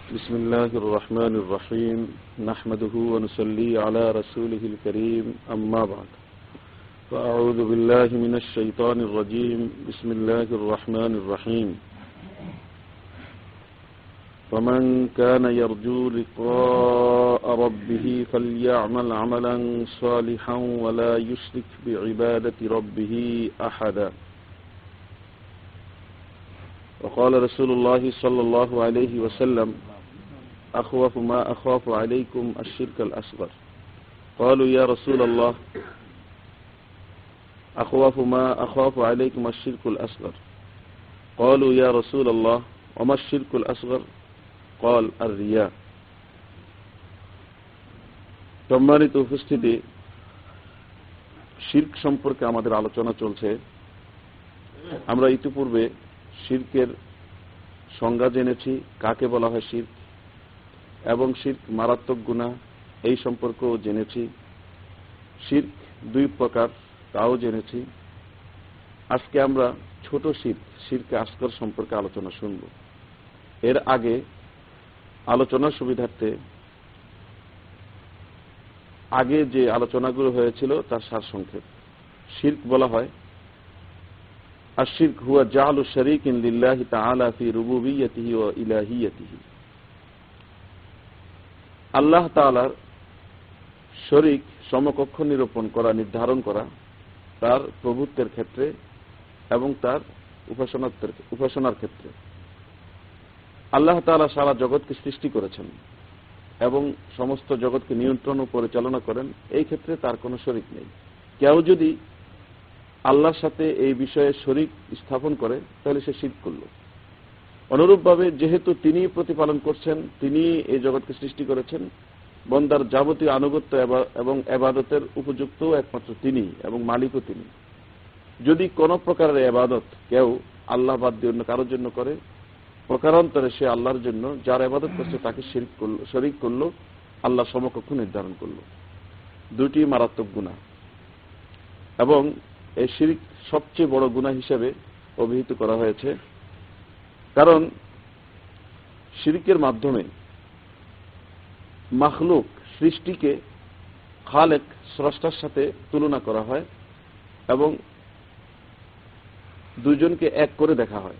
بسم الله الرحمن الرحيم نحمده ونصلي على رسوله الكريم أما بعد فأعوذ بالله من الشيطان الرجيم بسم الله الرحمن الرحيم فمن كان يرجو لقاء ربه فليعمل عملا صالحا ولا يشرك بعبادة ربه أحدا وقال رسول الله صلى الله عليه وسلم أخوف ما أخاف عليكم الشرك الأصغر قالوا يا رسول الله أخوف ما أخاف عليكم الشرك الأصغر قالوا يا رسول الله وما الشرك الأصغر قال الرياء সম্মানিত উপস্থিতি, শিরক সম্পর্কে আমাদের আলোচনা চলছে। আমরা ইতিপূর্বে শিরকের সংজ্ঞা জেনেছি, কাকে বলা হয় শিরক, এবং শিরক মারাত্মক গুনাহ এই সম্পর্কেও জেনেছি। শিরক দুই প্রকার তাও জেনেছি। আজকে আমরা ছোট শিরকে আসগর সম্পর্কে আলোচনা শুনব। এর আগে আলোচনার সুবিধার্থে আগে যে আলোচনাগুলো হয়েছিল তার সারসংক্ষেপ। শিরক বলা হয় আশ-শিরক হুয়া জা'লু শারীকিন লিল্লাহি তাআলা ফি রুবুবিয়্যতিহি ওয়া ইলাহিয়্যতিহি। আল্লাহ তাআলার শরীক সমকক্ষ নিরূপণ করা, নির্ধারণ করা তার প্রভুত্বের ক্ষেত্রে এবং তার উপাসনার ক্ষেত্রে। আল্লাহ তাআলা সারা জগৎকে সৃষ্টি করেছেন এবং সমস্ত জগৎকে নিয়ন্ত্রণ ও পরিচালনা করেন, এই ক্ষেত্রে তার কোনো শরীক নেই। কেউ যদি আল্লাহর সাথে এই বিষয়ে শরীক স্থাপন করে তাহলে সে শিরক করল। অনুরূপভাবে যেহেতু তিনি প্রতিপালন করছেন, তিনি এই জগৎকে সৃষ্টি করেছেন, বন্দার যাবতীয় আনুগত্য এবং ইবাদতের উপযুক্ত একমাত্র তিনি এবং মালিকও তিনি। যদি কোন প্রকারের ইবাদত কেউ আল্লাহ বাদ দিয়ে অন্য কারোর জন্য করে, প্রকারান্তরে সে আল্লাহর জন্য যার ইবাদত করছে তাকে শরীক করল, আল্লাহ সমকক্ষ নির্ধারণ করল। দুটি মারাত্মক গুনাহ এবং এই শিরক সবচেয়ে বড় গুনাহ হিসেবে অভিহিত করা হয়েছে। কারণ শিরকের মাধ্যমে মাখলুক সৃষ্টিকে খালেক স্রষ্টার সাথে তুলনা করা হয় এবং দুজনকে এক করে দেখা হয়।